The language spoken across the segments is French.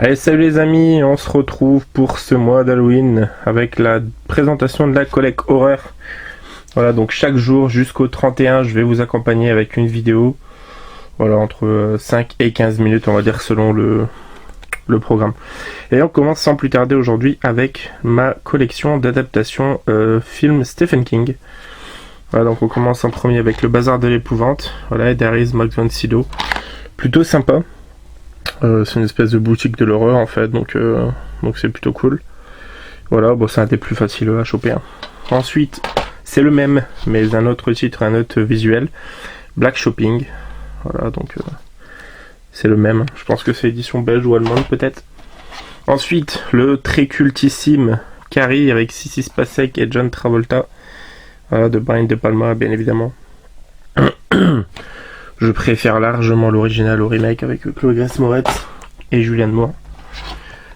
Allez, salut les amis, on se retrouve pour ce mois d'Halloween avec la présentation de la collecte horreur. Voilà, donc chaque jour jusqu'au 31, je vais vous accompagner avec une vidéo. Voilà, entre 5 et 15 minutes, on va dire, selon le programme. Et on commence sans plus tarder aujourd'hui avec ma collection d'adaptations film Stephen King. Voilà, donc on commence en premier avec Le Bazar de l'Épouvante. Voilà, There is Max von Sydow. Plutôt sympa. C'est une espèce de boutique de l'horreur en fait, donc c'est plutôt cool. Voilà, bon, c'est un des plus faciles à choper. Hein. Ensuite, c'est le même, mais un autre titre, un autre visuel. Black Shopping. Voilà, donc c'est le même. Je pense que c'est édition belge ou allemande peut-être. Ensuite, le très cultissime Carrie avec Sissy Spacek et John Travolta. Voilà, de Brian De Palma, bien évidemment. Je préfère largement l'original au remake avec Chloé Grace Moretz et Julianne Moore.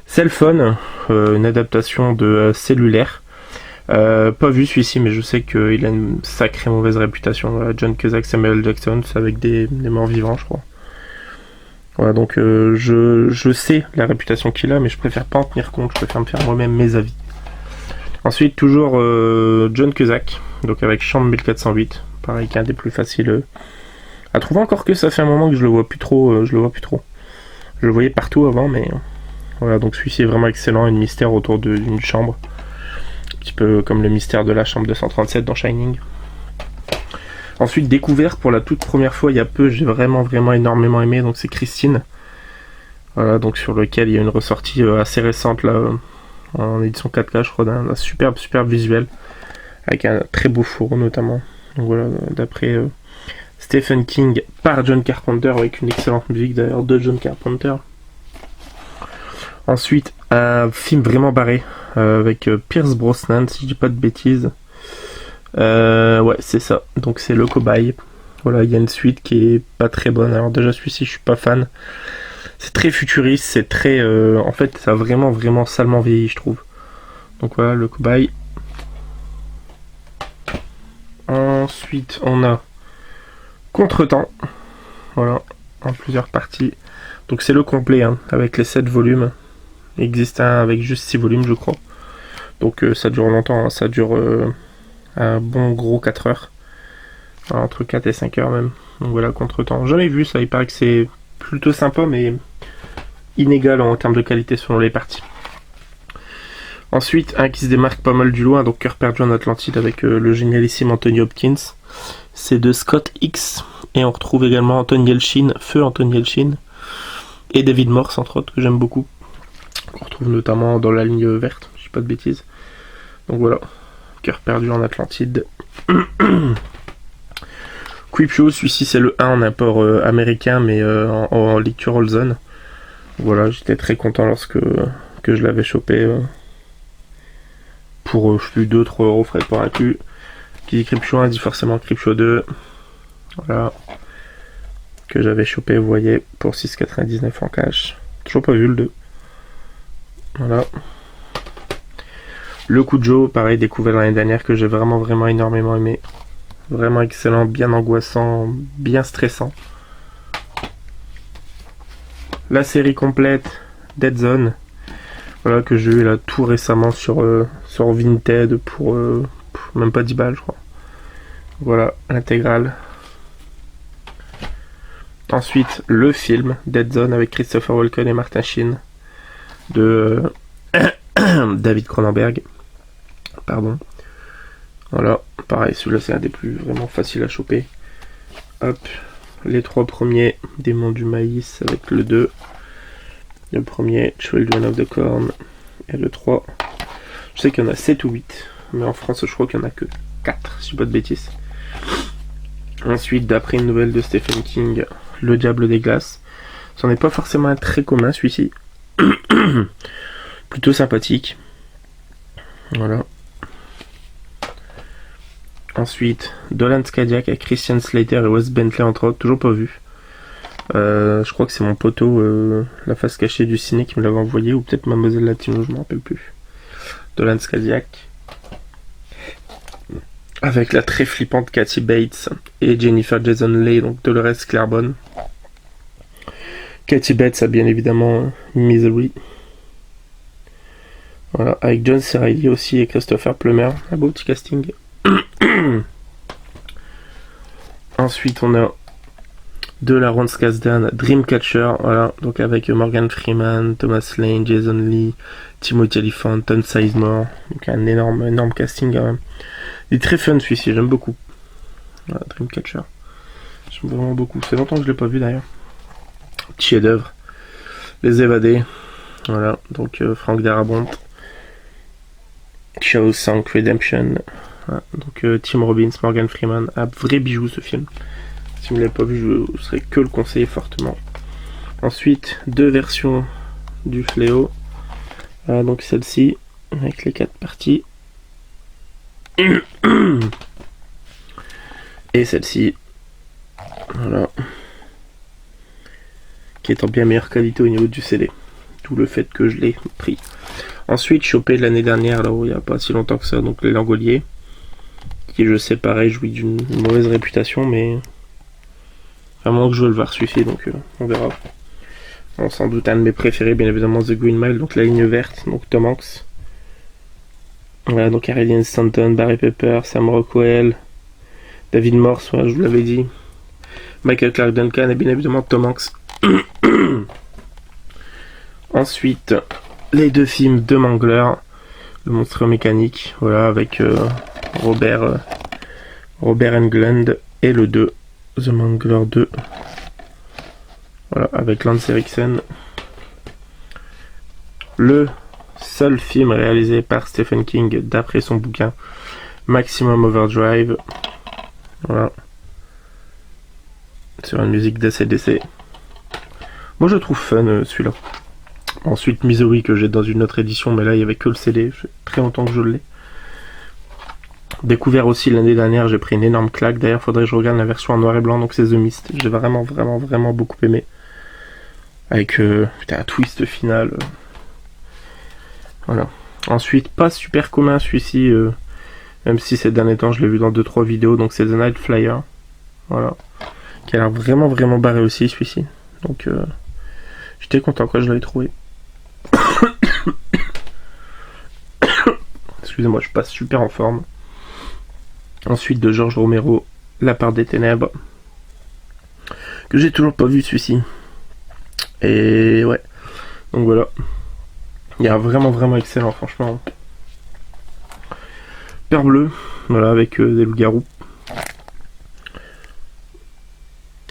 Cell Phone, une adaptation de Cellulaire. Pas vu celui-ci, mais je sais qu'il a une sacrée mauvaise réputation. Voilà, John Cusack, Samuel Jackson, c'est avec des morts vivants, je crois. Voilà, donc je sais la réputation qu'il a, mais je préfère pas en tenir compte, je préfère me faire moi-même mes avis. Ensuite, toujours John Cusack, donc avec Chambre 1408, pareil, qui est un des plus faciles à trouver, encore que ça fait un moment que je le vois plus trop. Je le voyais partout avant, mais voilà, donc celui-ci est vraiment excellent, un mystère autour d'une chambre, un petit peu comme le mystère de la chambre 237 dans Shining. Ensuite, découvert pour la toute première fois il y a peu, j'ai vraiment énormément aimé, donc c'est Christine. Voilà, donc sur lequel il y a une ressortie assez récente là, en édition 4K, je crois, d'un superbe visuel, avec un très beau fourreau notamment. Donc voilà, d'après Stephen King par John Carpenter, avec une excellente musique d'ailleurs de John Carpenter. Ensuite, un film vraiment barré avec Pierce Brosnan, si je dis pas de bêtises. Ouais, c'est ça. Donc c'est Le Cobaye. Voilà, il y a une suite qui est pas très bonne. Alors déjà celui-ci, je suis pas fan. C'est très futuriste, c'est très... en fait, ça a vraiment salement vieilli, je trouve. Donc voilà, Le Cobaye. Ensuite, on a Contretemps. Voilà, en plusieurs parties. Donc c'est le complet, hein, avec les 7 volumes. Il existe un avec juste 6 volumes, je crois. Donc ça dure longtemps, hein, ça dure un bon gros 4 heures. Voilà, entre 4 et 5 heures même. Donc voilà, Contretemps. Jamais vu ça, il paraît que c'est plutôt sympa, mais inégal en termes de qualité selon les parties. Ensuite, un qui se démarque pas mal du loin, donc Cœur perdu en Atlantide avec le génialissime Anthony Hopkins. C'est de Scott X. Et on retrouve également Anthony Yelchin, Feu Anthony Yelchin. Et David Morse, entre autres, que j'aime beaucoup. Qu'on retrouve notamment dans La Ligne Verte, je dis pas de bêtises. Donc voilà, Cœur perdu en Atlantide. Creepshow, celui-ci c'est le 1 en import américain, mais en lecture All Zone. Voilà, j'étais très content lorsque je l'avais chopé pour je sais plus 2-3 euros frais pour inclus. Qui dit Creepshow 1 dit forcément Creepshow 2. Voilà, que j'avais chopé, vous voyez, pour 6,99 en cash. Toujours pas vu le 2. Voilà. Le Coup de Joe, pareil, découvert l'année dernière, que j'ai vraiment énormément aimé. Vraiment excellent, bien angoissant, bien stressant. La série complète, Dead Zone. Voilà, que j'ai eu là tout récemment sur Vinted pour même pas 10 balles, je crois. Voilà, l'intégrale. Ensuite, le film Dead Zone avec Christopher Walken et Martin Sheen de David Cronenberg. Pardon. Voilà, pareil, celui-là c'est un des plus vraiment faciles à choper. Hop, les 3 premiers, Démons du Maïs avec le 2. Le premier, Children of the Corn. Et le 3. Je sais qu'il y en a 7 ou 8. Mais en France, je crois qu'il n'y en a que 4, si je dis pas de bêtises. Ensuite, d'après une nouvelle de Stephen King, Le Diable des Glaces. Ce n'est pas forcément un très commun, celui-ci. Plutôt sympathique. Voilà. Ensuite, Dolan Scadiac avec Christian Slater et Wes Bentley entre autres, toujours pas vu. Je crois que c'est mon poteau, la face cachée du ciné, qui me l'avait envoyé, ou peut-être Mademoiselle Latino, je me rappelle plus. Dolan Scadiac. Avec la très flippante Kathy Bates et Jennifer Jason Leigh, donc Dolores Claiborne. Katie Bates a bien évidemment Misery. Voilà, avec John C. Reilly aussi et Christopher Plummer. Un beau petit casting. Ensuite, on a de la Lawrence Kasdan, Dreamcatcher, voilà, donc avec Morgan Freeman, Thomas Lane, Jason Lee, Timothy Olyphant, Tom Sizemore, donc un énorme casting quand même. Il est très fun celui-ci, j'aime beaucoup. Voilà, Dreamcatcher. J'aime vraiment beaucoup. C'est longtemps que je l'ai pas vu d'ailleurs. Petit chef-d'œuvre. Les Évadés. Voilà, donc Frank Darabont. Shawshank Redemption. Voilà, donc Tim Robbins, Morgan Freeman. Un vrai bijou ce film. Si vous ne l'avez pas vu, je ne serais que le conseiller fortement. Ensuite, 2 versions du Fléau. Voilà, donc celle-ci, avec les 4 parties. Et celle-ci. Voilà. Qui est en bien meilleure qualité au niveau du CD. D'où le fait que je l'ai pris. Ensuite, chopé l'année dernière, là où il n'y a pas si longtemps que ça, donc Les Langoliers. Qui, je sais, pareil, jouit d'une mauvaise réputation, mais... Vraiment que je veux le voir celui-ci, donc on verra. Bon, sans doute un de mes préférés, bien évidemment, The Green Mile, donc La Ligne Verte, donc Tom Hanks. Voilà, donc Harry Stanton, Barry Pepper, Sam Rockwell, David Morse, voilà, je vous l'avais dit. Michael Clark Duncan et bien évidemment Tom Hanks. Ensuite, les 2 films de Mangler, Le Monstre Mécanique, voilà, avec Robert Englund, et le 2. The Mangler 2. Voilà, avec Lance Henriksen. Le seul film réalisé par Stephen King d'après son bouquin Maximum Overdrive. Voilà. Sur une musique d'ACDC. Moi je trouve fun celui-là. Ensuite Misery que j'ai dans une autre édition, mais là il n'y avait que le CD. Ça fait très longtemps que je l'ai. Découvert aussi l'année dernière, j'ai pris une énorme claque. D'ailleurs, faudrait que je regarde la version en noir et blanc, donc c'est The Mist. J'ai vraiment beaucoup aimé. Avec un twist final. Voilà. Ensuite, pas super commun celui-ci, même si ces derniers temps je l'ai vu dans 2-3 vidéos, donc c'est The Night Flyer. Voilà. Qui a l'air vraiment barré aussi celui-ci. Donc j'étais content quand je l'avais trouvé. Excusez-moi, je suis pas super en forme. Ensuite de George Romero, La Part des Ténèbres, que j'ai toujours pas vu celui-ci. Et ouais, donc voilà. Il est vraiment excellent, franchement. Père Bleu, voilà, avec des loups-garous.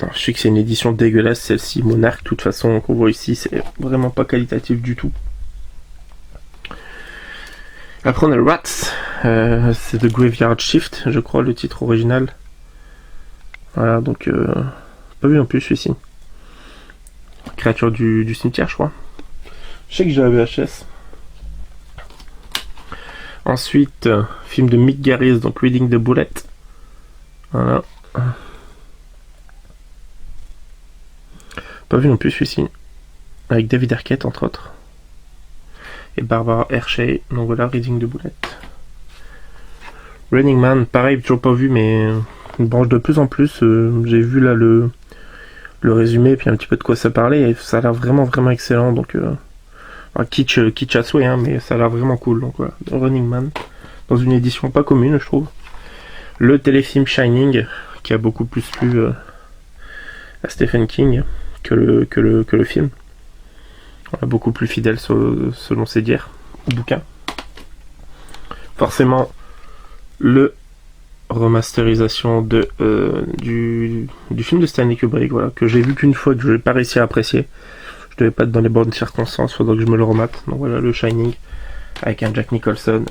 Alors, je sais que c'est une édition dégueulasse, celle-ci, Monarch, de toute façon, qu'on voit ici, c'est vraiment pas qualitatif du tout. Après on a Rats, c'est The Graveyard Shift, je crois, le titre original. Voilà, donc pas vu non plus celui-ci. Créature du cimetière, je crois. Je sais que j'ai la VHS. Ensuite, film de Mick Garris, donc Reading the Bullet. Voilà. Pas vu non plus celui-ci. Avec David Arquette, entre autres. Et Barbara Hershey, donc voilà, Reading the Bullet. Running Man, pareil, toujours pas vu, mais une branche de plus en plus. J'ai vu là le résumé, puis un petit peu de quoi ça parlait, et ça a l'air vraiment excellent, donc kitsch à souhait, hein, mais ça a l'air vraiment cool, donc voilà, Running Man, dans une édition pas commune, je trouve. Le téléfilm Shining, qui a beaucoup plus plu à Stephen King que le film. Voilà, beaucoup plus fidèle selon ses dires au bouquin. Forcément, le remasterisation du film de Stanley Kubrick, voilà, que j'ai vu qu'une fois, que je n'ai pas réussi à apprécier. Je devais pas être dans les bonnes circonstances, faudra que je me le remate. Donc voilà, le Shining, avec un Jack Nicholson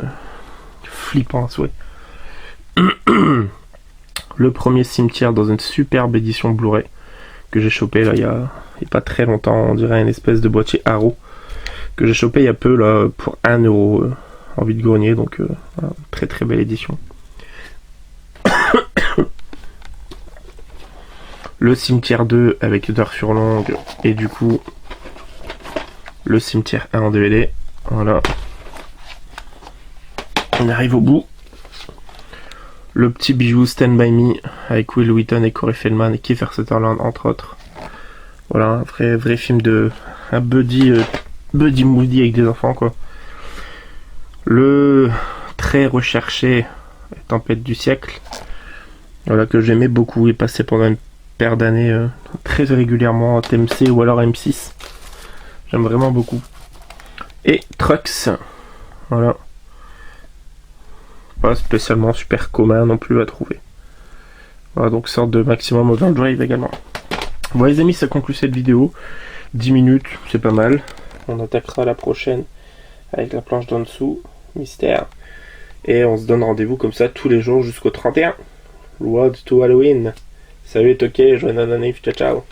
flippant à souhait. Le premier cimetière dans une superbe édition Blu-ray que j'ai chopé là il y a pas très longtemps, on dirait une espèce de boîtier Arrow que j'ai chopé il y a peu là pour 1€ en vide-grenier, donc voilà, très belle édition. Le cimetière 2 avec Heures Furlong et du coup le cimetière 1 en DVD. Voilà. On arrive au bout. Le petit bijou Stand By Me avec Will Wheaton et Corey Feldman et Kiefer Sutherland entre autres. Voilà, un vrai film de... un buddy movie avec des enfants, quoi. Le très recherché Tempête du siècle, voilà, que j'aimais beaucoup et passé pendant une paire d'années très régulièrement en TMC ou alors M6. J'aime vraiment beaucoup. Et Trucks, voilà. Pas spécialement super commun non plus à trouver. Voilà, donc sorte de maximum overdrive également. Bon les amis, ça conclut cette vidéo. 10 minutes, c'est pas mal. On attaquera la prochaine avec la planche d'en dessous, mystère. Et on se donne rendez-vous comme ça tous les jours jusqu'au 31. Road to Halloween. Salut, ok, joyeux Nanif, ciao ciao.